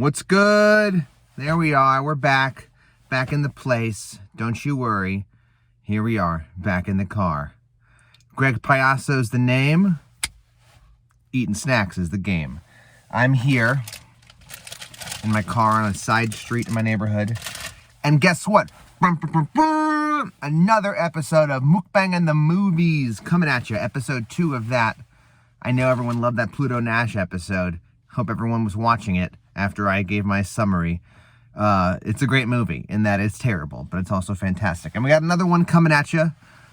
What's good? There we are. We're back. Back in the place. Don't you worry. Here we are. Back in the car. Greg Piasso's the name. Eating snacks is the game. I'm here in my car on a side street in my neighborhood. And guess what? Another episode of Mukbang and Movies coming at you. Episode 2 of that. I know everyone loved that Pluto Nash episode. Hope everyone was watching it after I gave my summary. It's a great movie in that it's terrible, but it's also fantastic. And we got another one coming at you.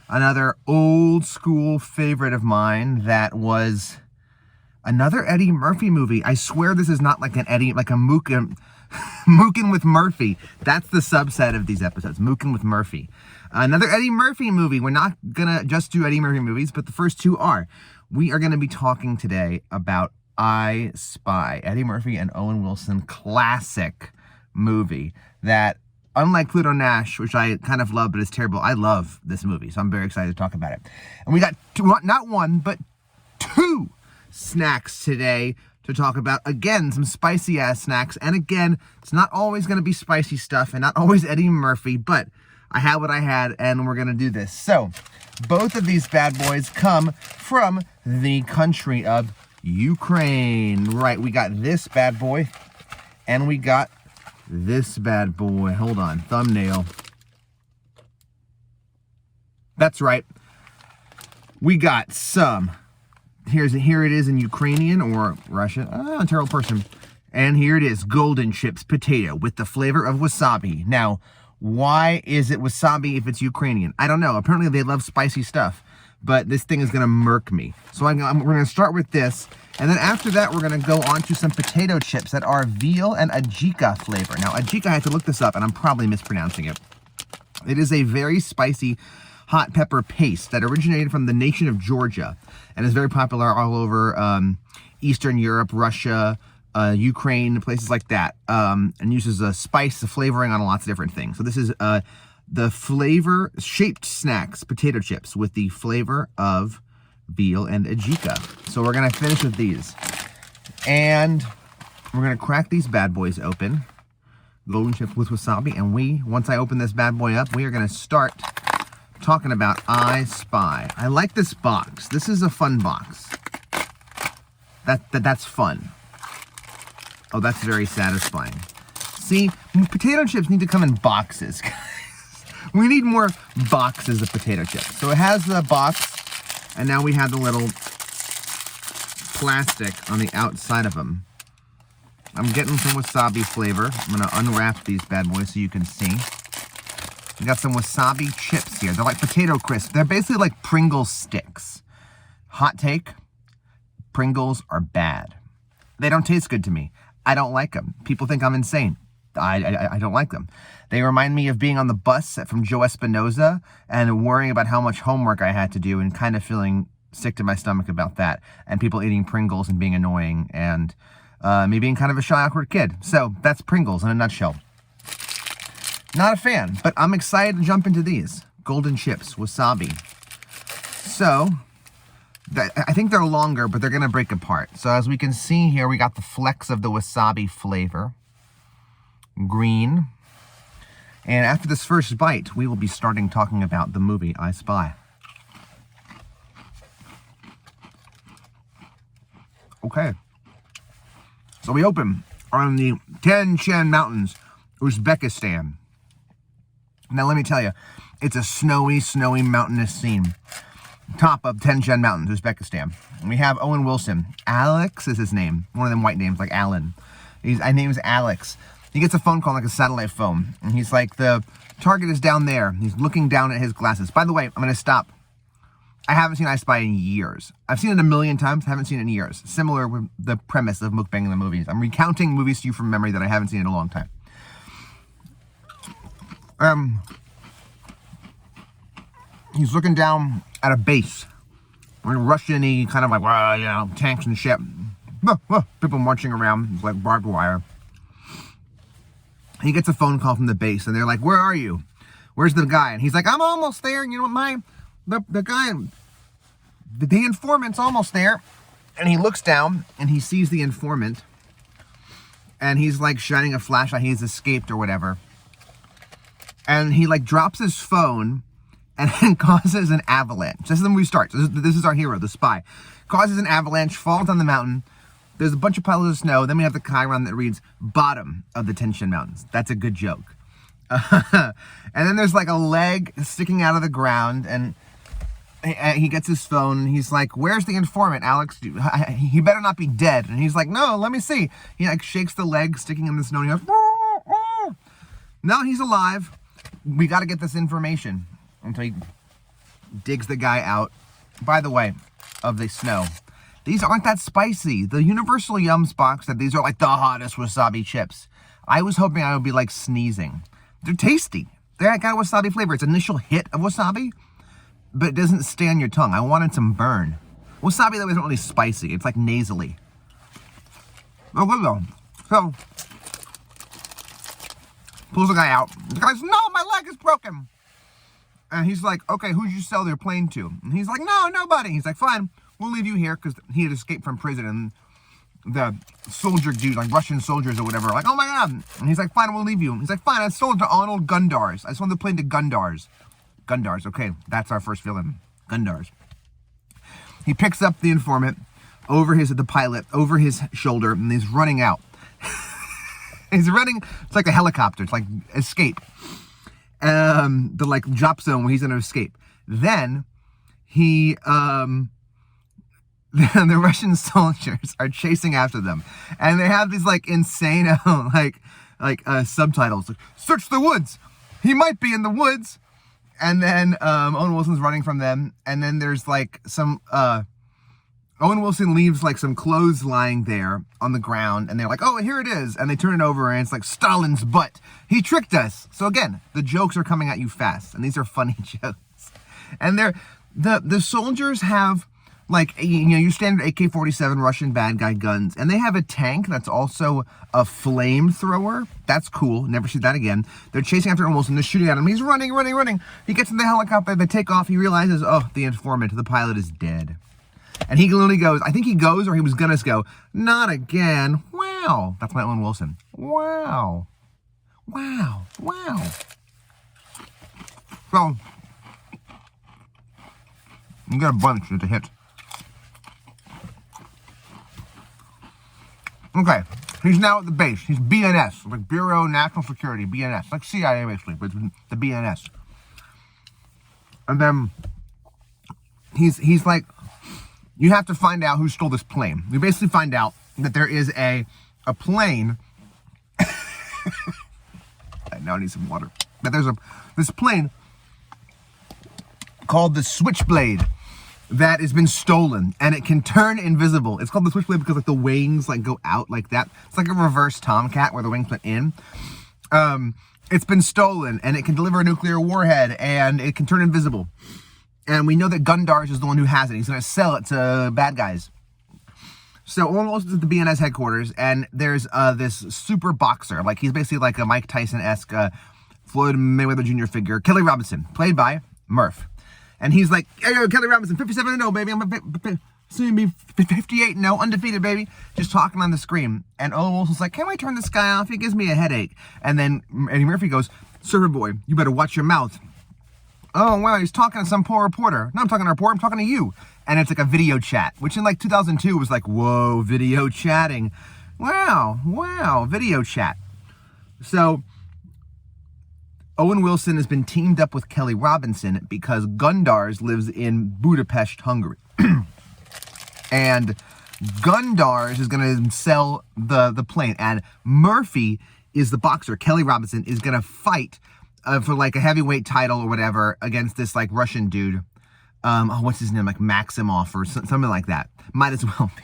Another old school favorite of mine that was another Eddie Murphy movie. I swear this is not like an Eddie, like a Mookin with Murphy. That's the subset of these episodes, Mookin with Murphy. Another Eddie Murphy movie. We're not gonna just do Eddie Murphy movies, but the first two are. We are gonna be talking today about I Spy, Eddie Murphy and Owen Wilson classic movie that, unlike Pluto Nash, which I kind of love but is terrible, I love this movie, so I'm very excited to talk about it. And we got not one, but two snacks today to talk about. Again, some spicy-ass snacks. And again, it's not always going to be spicy stuff and not always Eddie Murphy, but I had what I had, and we're going to do this. So, both of these bad boys come from the country of Ukraine. Right, we got this bad boy, and we got this bad boy. Hold on, thumbnail. That's right. We got some. Here it is in Ukrainian or Russian. I'm a terrible person. And here it is, golden chips potato with the flavor of wasabi. Now, why is it wasabi if it's Ukrainian? I don't know. Apparently they love spicy stuff, but this thing is going to murk me. So we're going to start with this, and then after that we're going to go on to some potato chips that are veal and adjika flavor. Now, adjika, I had to look this up, and I'm probably mispronouncing it. It is a very spicy hot pepper paste that originated from the nation of Georgia and is very popular all over Eastern Europe, Russia, Ukraine, places like that, and uses a spice, a flavoring on lots of different things. So this is the flavor shaped snacks, potato chips with the flavor of veal and adjika. So we're gonna finish with these, and we're gonna crack these bad boys open, golden chips with wasabi. And once I open this bad boy up, we are gonna start talking about I Spy. I like this box. This is a fun box. That's fun. Oh, that's very satisfying. See, potato chips need to come in boxes, guys. We need more boxes of potato chips. So it has the box, and now we have the little plastic on the outside of them. I'm getting some wasabi flavor. I'm gonna unwrap these bad boys so you can see. We got some wasabi chips here. They're like potato crisps. They're basically like Pringles sticks. Hot take, Pringles are bad. They don't taste good to me. I don't like them. People think I'm insane. I don't like them. They remind me of being on the bus from Joe Espinoza and worrying about how much homework I had to do and kind of feeling sick to my stomach about that. And people eating Pringles and being annoying, and me being kind of a shy, awkward kid. So that's Pringles in a nutshell. Not a fan, but I'm excited to jump into these. Golden chips, wasabi. So, I think they're longer, but they're going to break apart. So as we can see here, we got the flecks of the wasabi flavor. Green. And after this first bite, we will be starting talking about the movie I Spy. Okay. So we open on the Tian Shan Mountains, Uzbekistan. Now, let me tell you, it's a snowy, mountainous scene. Top of Tian Shan Mountains, Uzbekistan. And we have Owen Wilson. Alex is his name. One of them white names, like Alan. His name is Alex. He gets a phone call, like a satellite phone. And he's like, the target is down there. He's looking down at his glasses. By the way, I'm going to stop. I haven't seen I Spy in years. I've seen it a million times. Haven't seen it in years. Similar with the premise of Mukbang and Movies. I'm recounting movies to you from memory that I haven't seen in a long time. He's looking down at a base. Russian-y, kind of like, well, you know, tanks and shit. People marching around, it's like barbed wire. He gets a phone call from the base, and they're like, where are you? Where's the guy? And he's like, I'm almost there. And you know what, the guy, the informant's almost there. And he looks down, and he sees the informant. and he's like shining a flashlight. He's escaped or whatever. And he like drops his phone and then causes an avalanche. This is the movie starts. This is our hero, the spy. Causes an avalanche, falls down the mountain. There's a bunch of piles of snow. Then we have the chyron that reads bottom of the Tension Mountains. That's a good joke. And then there's like a leg sticking out of the ground, and he gets his phone. He's like, "Where's the informant, Alex? He better not be dead." And he's like, "No, let me see." He like shakes the leg sticking in the snow, and he goes, "Oh, oh." No, he's alive. We got to get this information. Until he digs the guy out. By the way, of the snow, these aren't that spicy. The Universal Yums box said these are like the hottest wasabi chips. I was hoping I would be like sneezing. They're tasty. They got a wasabi flavor. It's initial hit of wasabi, but it doesn't stay on your tongue. I wanted some burn. Wasabi, though, isn't really spicy. It's like nasally. Oh, good though. So, pulls the guy out. The guy's, "No, my leg is broken." And he's like, "Okay, who'd you sell their plane to?" And he's like, "No, nobody." He's like, "Fine, we'll leave you here," because he had escaped from prison. And the soldier dude, like Russian soldiers or whatever, like, "Oh my God." And he's like, "Fine, we'll leave you." He's like, "Fine, I sold it to Arnold Gundars. I sold the plane to Gundars." Gundars, okay, that's our first villain. Gundars. He picks up the informant the pilot, over his shoulder, and he's running out. He's running, it's like a helicopter, it's like escape. The like drop zone where he's gonna escape. Then he the Russian soldiers are chasing after them, and they have these like insane subtitles like, "Search the woods, he might be in the woods." And then Owen Wilson's running from them, and then there's like some Owen Wilson leaves like some clothes lying there on the ground, and they're like, "Oh, here it is." And they turn it over, and it's like Stalin's butt. He tricked us. So again, the jokes are coming at you fast, and these are funny jokes. And the soldiers have like, your standard AK-47 Russian bad guy guns, and they have a tank that's also a flamethrower. That's cool. Never see that again. They're chasing after Owen Wilson. They're shooting at him. He's running. He gets in the helicopter. They take off. He realizes, oh, the informant, the pilot, is dead. And he literally goes, I think he goes, or he was gonna go, "Not again. Wow." That's my Owen Wilson. Wow. Wow. Wow. So, you got a bunch to hit. Okay, he's now at the base. He's BNS, like Bureau of National Security, BNS, like CIA basically, but the BNS. And then he's like, you have to find out who stole this plane. We basically find out that there is a plane. I now need some water. That there's this plane called the Switchblade that has been stolen, and it can turn invisible. It's called the Switchblade because like the wings like go out like that. It's like a reverse Tomcat where the wings went in. It's been stolen, and it can deliver a nuclear warhead, and it can turn invisible. And we know that Gundars is the one who has it. He's going to sell it to bad guys. So Owen Wilson's at the BNS headquarters, and there's this super boxer. Like, he's basically like a Mike Tyson-esque Floyd Mayweather Jr. figure. Kelly Robinson, played by Murph. And he's like, "Hey, yo, Kelly Robinson, 57-0, baby. I'm soon be 58-0, undefeated, baby." Just talking on the screen. And Owen Wilson's like, "Can we turn this guy off? He gives me a headache." And then Eddie Murphy goes, "Server boy, you better watch your mouth." "Oh, wow, he's talking to some poor reporter." "No, I'm talking to a reporter, I'm talking to you." And it's like a video chat, which in like 2002 was like, whoa, video chatting. Wow, video chat. So Owen Wilson has been teamed up with Kelly Robinson because Gundars lives in Budapest, Hungary. And Gundars is going to sell the plane. And Murphy is the boxer. Kelly Robinson is going to fight for like a heavyweight title or whatever against this like Russian dude. What's his name? Like Maximov or something like that. Might as well be.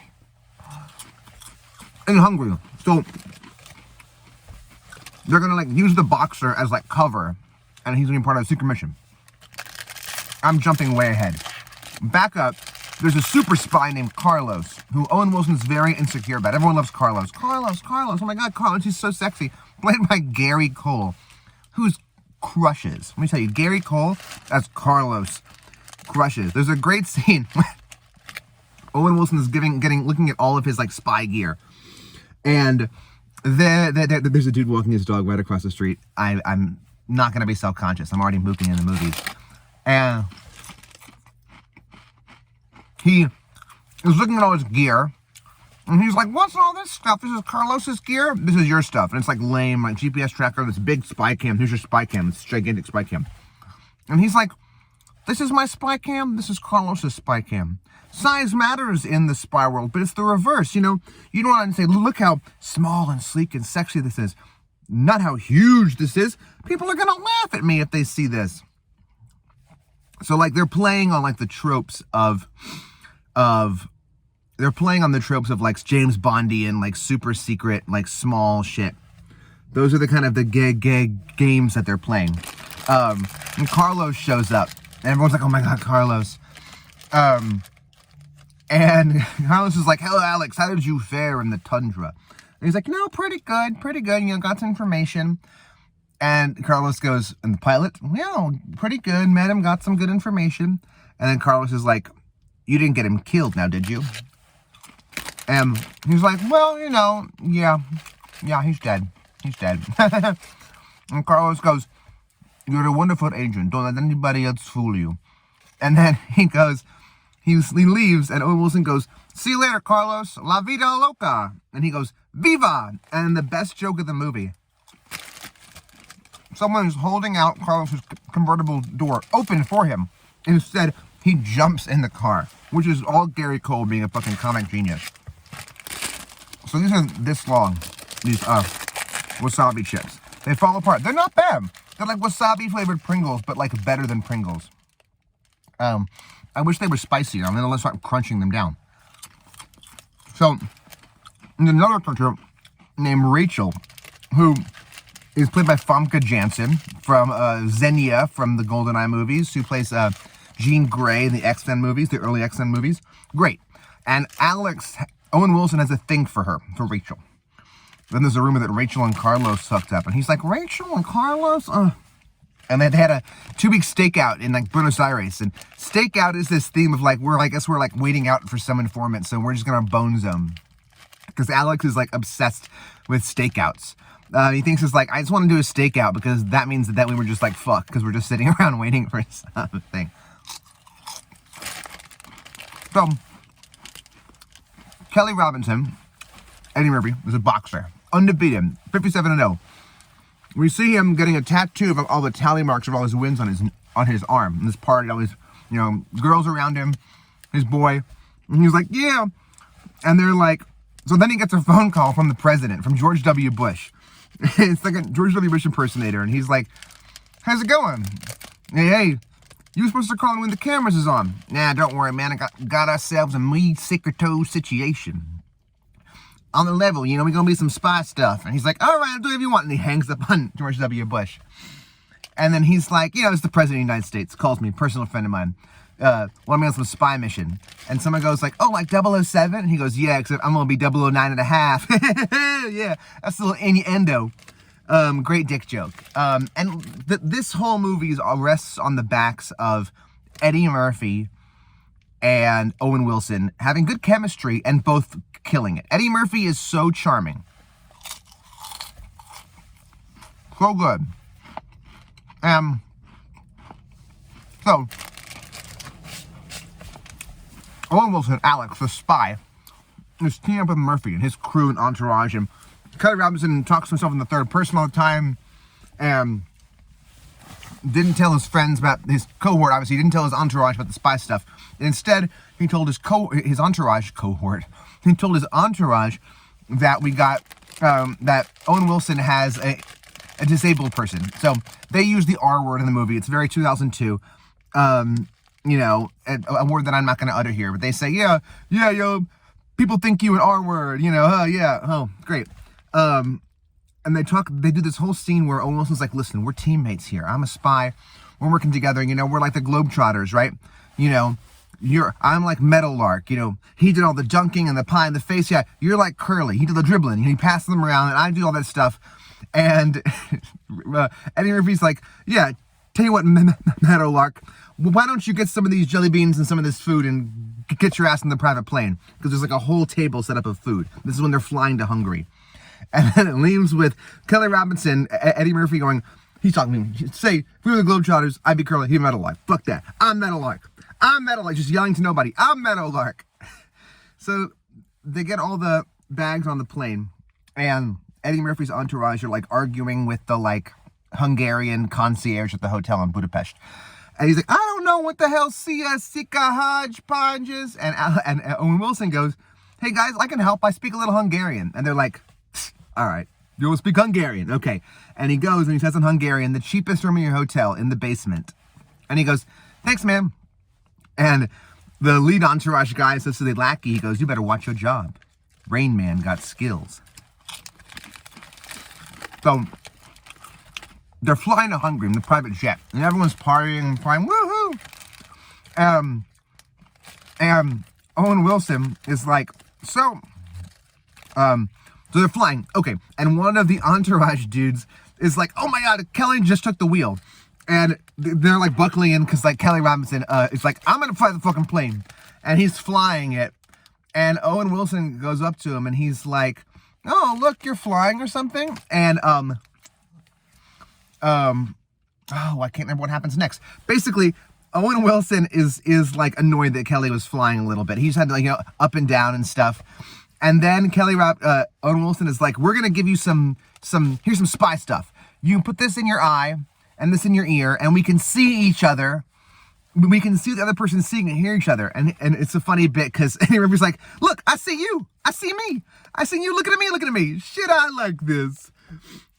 In Hungary. So they're going to like use the boxer as like cover, and he's going to be part of a secret mission. I'm jumping way ahead. Back up. There's a super spy named Carlos, who Owen Wilson's very insecure about. Everyone loves Carlos. Carlos. Oh my God, Carlos. He's so sexy. Played by Gary Cole, who's crushes. Let me tell you, Gary Cole as Carlos crushes. There's a great scene when Owen Wilson is looking at all of his like spy gear, and There's a dude walking his dog right across the street. I'm not going to be self-conscious. I'm already mooking in the movies. And he is looking at all his gear. And he's like, what's all this stuff? This is Carlos's gear? This is your stuff. And it's like lame, like GPS tracker, this big spy cam. Here's your spy cam. This gigantic spy cam. And he's like, this is my spy cam. This is Carlos's spy cam. Size matters in the spy world, but it's the reverse. You know, you don't want to say, look how small and sleek and sexy this is. Not how huge this is. People are going to laugh at me if they see this. So, like, they're playing on, like, the tropes of they're playing on the tropes of, like, James Bondian, like, super secret, like, small shit. Those are the kind of the gig games that they're playing. And Carlos shows up. And everyone's like, oh my God, Carlos. And Carlos is like, hello, Alex, how did you fare in the tundra? And he's like, no, pretty good, you know, got some information. And Carlos goes, and the pilot, yeah, pretty good, met him, got some good information. And then Carlos is like, you didn't get him killed now, did you? And he's like, well, you know, yeah, he's dead. And Carlos goes, you're a wonderful agent, don't let anybody else fool you. And then he goes, he leaves, and Owen Wilson goes, see you later, Carlos, la vida loca. And he goes, viva! And the best joke of the movie, someone's holding out Carlos's convertible door open for him. Instead, he jumps in the car, which is all Gary Cole being a fucking comic genius. So these are this long, these wasabi chips. They fall apart. They're not bad. They're like wasabi flavored Pringles, but like better than Pringles. I wish they were spicier. I'm gonna start crunching them down. So, there's another character named Rachel, who is played by Famke Janssen from Xenia from the GoldenEye movies, who plays Jean Grey in the X-Men movies, the early X-Men movies. Great. And Owen Wilson has a thing for her, for Rachel. Then there's a rumor that Rachel and Carlos hooked up, and he's like, Rachel and Carlos? And they had a 2-week stakeout in like Buenos Aires, and stakeout is this theme of like, I guess we're like waiting out for some informant, so we're just gonna bone zone. Because Alex is like obsessed with stakeouts. He thinks it's like, I just want to do a stakeout because that means that we were just like, fuck, because we're just sitting around waiting for something. So, Kelly Robinson, Eddie Murphy, was a boxer. Undefeated, 57-0. We see him getting a tattoo of all the tally marks of all his wins on his arm. In this party, all his, you know, girls around him, his boy. And he's like, yeah. And they're like, so then he gets a phone call from the president, from George W. Bush. It's like a George W. Bush impersonator. And he's like, how's it going? Hey, you were supposed to call me when the cameras is on. Nah, don't worry, man. I got ourselves a me-secreto situation. On the level, you know, we're going to be some spy stuff. And he's like, all right, I'll do whatever you want. And he hangs up on George W. Bush. And then he's like, you know, it's the president of the United States. Calls me, personal friend of mine. Want me on some spy mission. And someone goes like, oh, like 007? And he goes, yeah, except I'm going to be 009 and a half. Yeah, that's a little innuendo. Great dick joke. And this whole movie rests on the backs of Eddie Murphy and Owen Wilson having good chemistry and both killing it. Eddie Murphy is so charming. So good. So, Owen Wilson, Alex, the spy, is teaming up with Murphy and his crew and entourage, and Kelly Robinson talks to himself in the third person all the time, and didn't tell his friends about his cohort, obviously. He didn't tell his entourage about the spy stuff. Instead, he told his entourage that we got, that Owen Wilson has a disabled person. So they use the R word in the movie. It's very 2002. You know, a word that I'm not going to utter here, but they say, yeah, yo, people think you an R word, you know, great. And they do this whole scene where Owen Wilson's like, listen, we're teammates here. I'm a spy. We're working together. You know, we're like the Globetrotters, right? You know, I'm like Meadowlark. You know, he did all the dunking and the pie in the face. Yeah, you're like Curly. He did the dribbling. He passed them around, and I do all that stuff. And Eddie Murphy's like, yeah, tell you what, Meadowlark, why don't you get some of these jelly beans and some of this food and get your ass in the private plane? Because there's like a whole table set up of food. This is when they're flying to Hungary. And then it leaves with Kelly Robinson, Eddie Murphy going, he's talking to me. Say, if we were the Globetrotters, I'd be Curly, he'd Meadowlark. Fuck that. I'm Meadowlark. I'm Meadowlark. Just yelling to nobody. I'm Meadowlark. So they get all the bags on the plane, and Eddie Murphy's entourage are like arguing with the like Hungarian concierge at the hotel in Budapest. And he's like, I don't know what the hell Sika hodgepodge is. And Owen Wilson goes, hey guys, I can help. I speak a little Hungarian. And they're like, all right, you will speak Hungarian. Okay. And he goes and he says in Hungarian, the cheapest room in your hotel in the basement. And he goes, thanks, man. And the lead entourage guy says to the lackey, he goes, you better watch your job. Rain Man got skills. So they're flying to Hungary in the private jet, and everyone's partying, woohoo! And Owen Wilson is like, so they're flying, okay. And one of the entourage dudes is like, oh my God, Kelly just took the wheel, and they're like buckling in because like Kelly Robinson is like, I'm gonna fly the fucking plane, and he's flying it, and Owen Wilson goes up to him, and he's like, oh look, you're flying or something, and I can't remember what happens next. Basically, Owen Wilson is like annoyed that Kelly was flying a little bit. He's had to, like, up and down and stuff. And then Owen Wilson is like, we're gonna give you here's some spy stuff. You can put this in your eye and this in your ear, and we can see each other. We can see the other person seeing and hear each other. And it's a funny bit because everybody's like, look, I see you. I see me. I see you looking at me. Shit, I like this.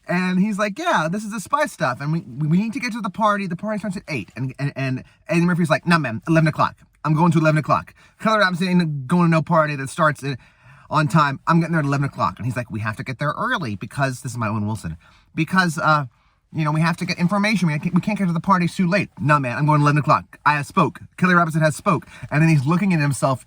And he's like, yeah, this is the spy stuff. And we need to get to the party. The party starts at 8. And Eddie Murphy's like, no, man, 11 o'clock. I'm going to 11 o'clock. Kelly Robinson ain't going to no party that starts on time. I'm getting there at 11 o'clock. And he's like, we have to get there early because, this is my Owen Wilson, because, we have to get information. We can't get to the party too late. No, man, I'm going 11 o'clock. I have spoke. Kelly Robinson has spoke. And then he's looking at himself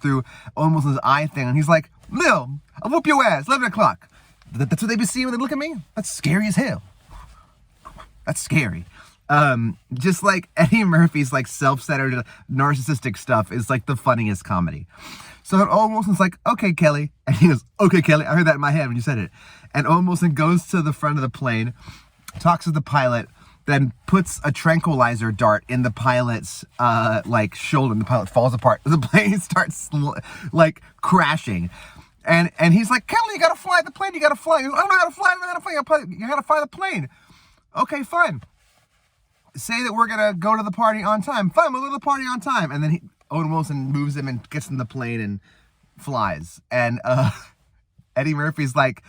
through Owen Wilson's eye thing. And he's like, Lil, I'll whoop your ass, 11 o'clock. That's what they be seeing when they look at me? That's scary as hell. That's scary. Just like Eddie Murphy's like self-centered, narcissistic stuff is like the funniest comedy. So Owen Wilson's like, okay, Kelly. And he goes, okay, Kelly. I heard that in my head when you said it. And Owen Wilson goes to the front of the plane, talks to the pilot, then puts a tranquilizer dart in the pilot's shoulder, and the pilot falls apart. The plane starts like crashing. And he's like, Kelly, you gotta fly the plane. You gotta fly. I don't know how to fly. You gotta fly the plane. Okay, fine. Say that we're gonna go to the party on time. Fine, we'll go to the party on time. And then Owen Wilson moves him and gets in the plane and flies. And Eddie Murphy's like,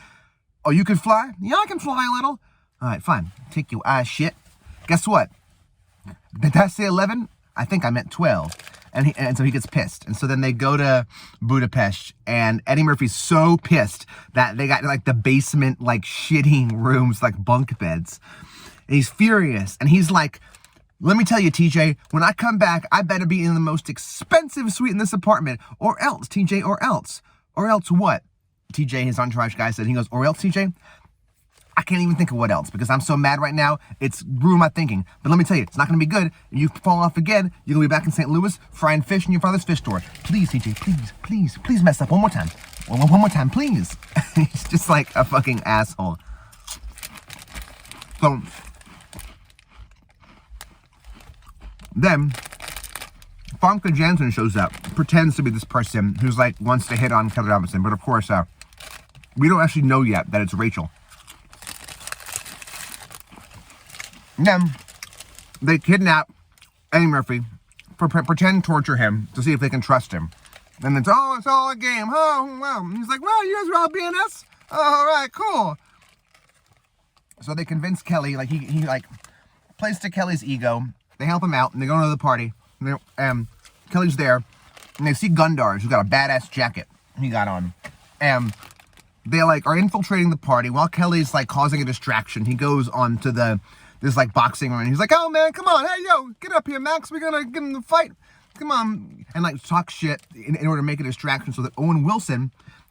oh, you can fly? Yeah, I can fly a little. All right, fine. Take your ass shit. Guess what? Did I say 11? I think I meant 12. And so he gets pissed. And so then they go to Budapest, and Eddie Murphy's so pissed that they got like the basement, like shitting rooms, like bunk beds. And he's furious. And he's like, let me tell you, TJ, when I come back, I better be in the most expensive suite in this apartment, or else, TJ, or else. Or else what? TJ, his entourage guy, said, he goes, or else, TJ, I can't even think of what else because I'm so mad right now. It's ruined my thinking. But let me tell you, it's not going to be good. You fall off again, you're going to be back in St. Louis frying fish in your father's fish store. Please, TJ, please mess up one more time. One more time, please. He's just like a fucking asshole. So then Famke Janssen shows up, pretends to be this person who's like wants to hit on Kelly Robinson, but of course, we don't actually know yet that it's Rachel. And then they kidnap Eddie Murphy, pretend torture him to see if they can trust him. And it's all a game. Oh, wow. And he's like, well, you guys are all BNS? Oh, all right, cool. So they convince Kelly, like, he like, plays to Kelly's ego. They help him out, and they go to the party. And Kelly's there, and they see Gundars, who's got a badass jacket he got on. And they, like, are infiltrating the party while Kelly's, like, causing a distraction. He goes on to this like boxing ring. He's like, oh man, come on, hey yo, get up here, Max. We're gonna get in the fight. Come on, and like talk shit in order to make a distraction so that Owen Wilson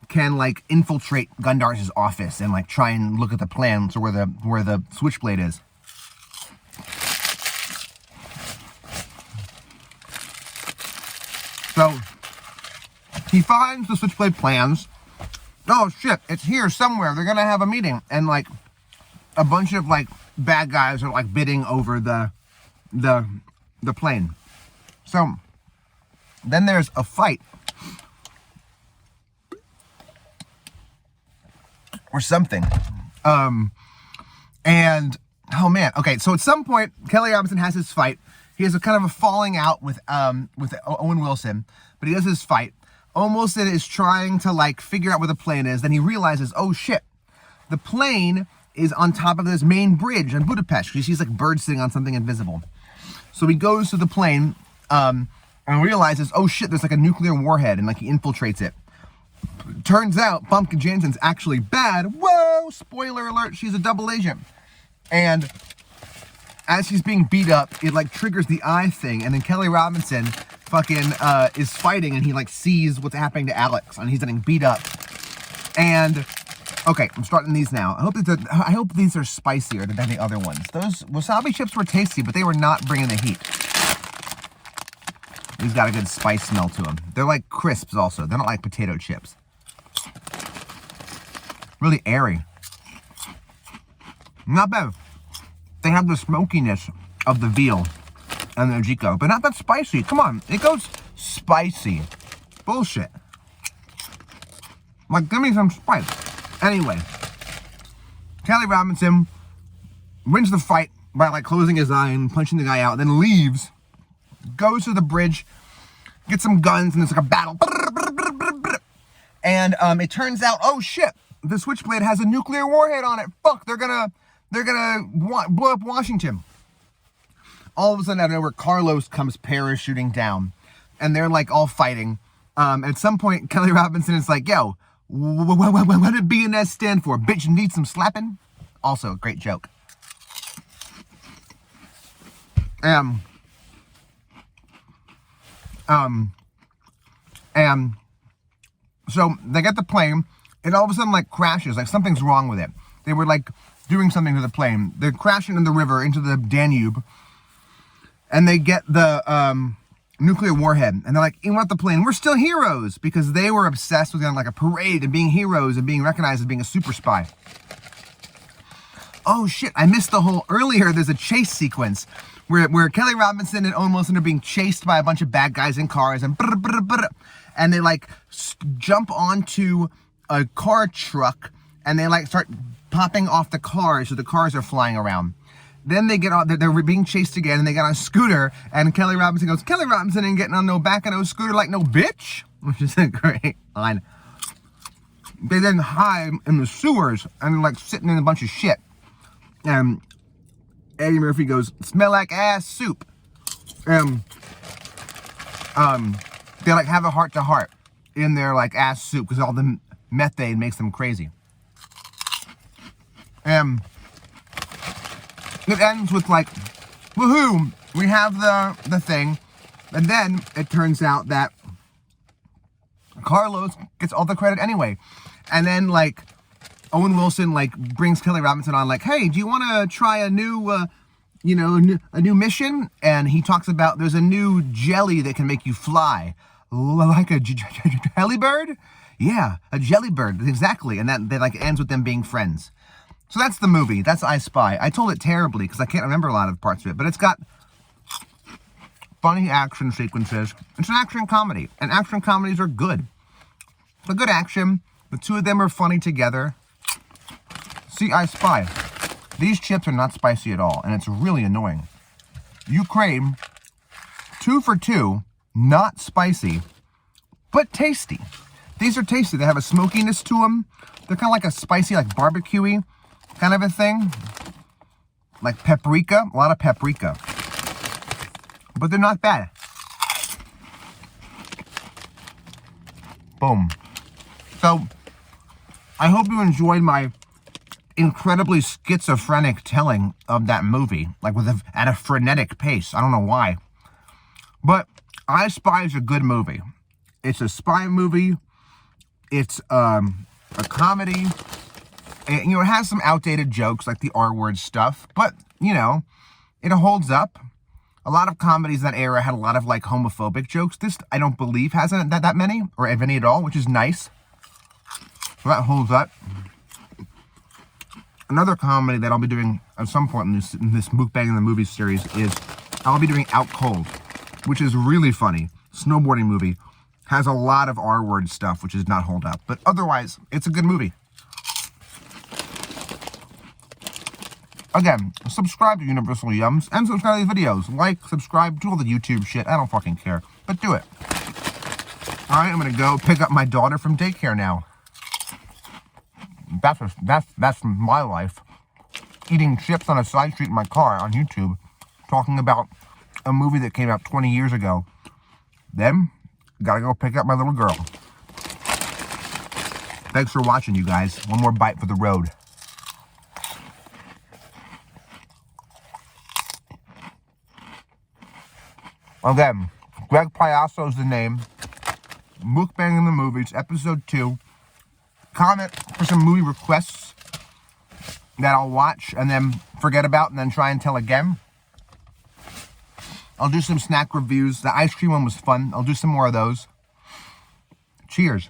can like infiltrate Gundars' office and like try and look at the plans or where the switchblade is. So he finds the switchblade plans, oh shit, it's here somewhere. They're gonna have a meeting, and like a bunch of like bad guys are like bidding over the plane. So then there's a fight or something. And oh man, okay, so at some point Kelly Robinson has his fight. He has a kind of a falling out with Owen Wilson, but he does his fight. Owen Wilson is trying to like figure out where the plane is. Then he realizes, oh shit, the plane is on top of this main bridge in Budapest. He sees like birds sitting on something invisible. So he goes to the plane and realizes, oh shit, there's like a nuclear warhead, and like he infiltrates it. Turns out Pumpkin Jansen's actually bad. Whoa, spoiler alert, she's a double agent. And as she's being beat up, it like triggers the eye thing, and then Kelly Robinson fucking is fighting, and he like sees what's happening to Alex, and he's getting beat up. And okay, I'm starting these now. I hope these are spicier than the other ones. Those wasabi chips were tasty, but they were not bringing the heat. These got a good spice smell to them. They're like crisps also. They're not like potato chips. Really airy. Not bad. They have the smokiness of the veal and the adjika, but not that spicy. Come on, it goes spicy. Bullshit. Like, give me some spice. Anyway, Kelly Robinson wins the fight by like closing his eye and punching the guy out, then leaves, goes to the bridge, gets some guns, and there's like a battle. And it turns out, oh shit, the Switchblade has a nuclear warhead on it. Fuck, they're gonna blow up Washington. All of a sudden, out of nowhere, Carlos comes parachuting down, and they're like all fighting. At some point, Kelly Robinson is like, yo, what did BNS stand for? Bitch, need some slapping? Also, a great joke. So they get the plane, and all of a sudden like crashes, like something's wrong with it. They were like doing something to the plane. They're crashing in the river into the Danube, and they get the nuclear warhead, and they're like, you want the plane? We're still heroes, because they were obsessed with going like a parade and being heroes and being recognized as being a super spy. Oh shit, I missed the whole earlier. There's a chase sequence where Kelly Robinson and Owen Wilson are being chased by a bunch of bad guys in cars, and they like jump onto a car truck, and they like start popping off the cars, so the cars are flying around. Then they get on, they're being chased again, and they get on a scooter, and Kelly Robinson goes, Kelly Robinson ain't getting on no back of no scooter like no bitch, which is a great line. They then hide in the sewers, and like sitting in a bunch of shit. And Eddie Murphy goes, smell like ass soup. They like have a heart-to-heart in their like ass soup, because all the methane makes them crazy. It ends with like, woohoo, we have the thing. And then it turns out that Carlos gets all the credit anyway. And then like Owen Wilson like brings Kelly Robinson on, like, hey, do you want to try a new, a new mission? And he talks about there's a new jelly that can make you fly, like a jelly bird. Yeah, a jelly bird, exactly. And that like ends with them being friends. So that's the movie. That's I Spy. I told it terribly because I can't remember a lot of parts of it, but it's got funny action sequences. It's an action comedy, and action comedies are good. It's a good action. The two of them are funny together. See, I Spy. These chips are not spicy at all, and it's really annoying. Ukraine, 2 for 2, not spicy, but tasty. These are tasty. They have a smokiness to them. They're kind of like a spicy, like barbecue-y kind of a thing. Like paprika, a lot of paprika. But they're not bad. Boom. So, I hope you enjoyed my incredibly schizophrenic telling of that movie, like at a frenetic pace. I don't know why. But I Spy is a good movie. It's a spy movie. It's a comedy. And, it has some outdated jokes, like the R-word stuff, but, it holds up. A lot of comedies in that era had a lot of, like, homophobic jokes. This, I don't believe, has that many, or if any at all, which is nice. So that holds up. Another comedy that I'll be doing at some point in this Mukbang and the Movies series is I'll be doing Out Cold, which is really funny. Snowboarding movie. Has a lot of R-word stuff, which does not hold up. But otherwise, it's a good movie. Again, subscribe to Universal Yums and subscribe to these videos. Like, subscribe, do all the YouTube shit. I don't fucking care. But do it. Alright, I'm gonna go pick up my daughter from daycare now. That's my life. Eating chips on a side street in my car on YouTube. Talking about a movie that came out 20 years ago. Then, gotta go pick up my little girl. Thanks for watching, you guys. One more bite for the road. Again, Greg Piasso is the name. Mukbang in the Movies, Episode 2. Comment for some movie requests that I'll watch and then forget about and then try and tell again. I'll do some snack reviews. The ice cream one was fun. I'll do some more of those. Cheers.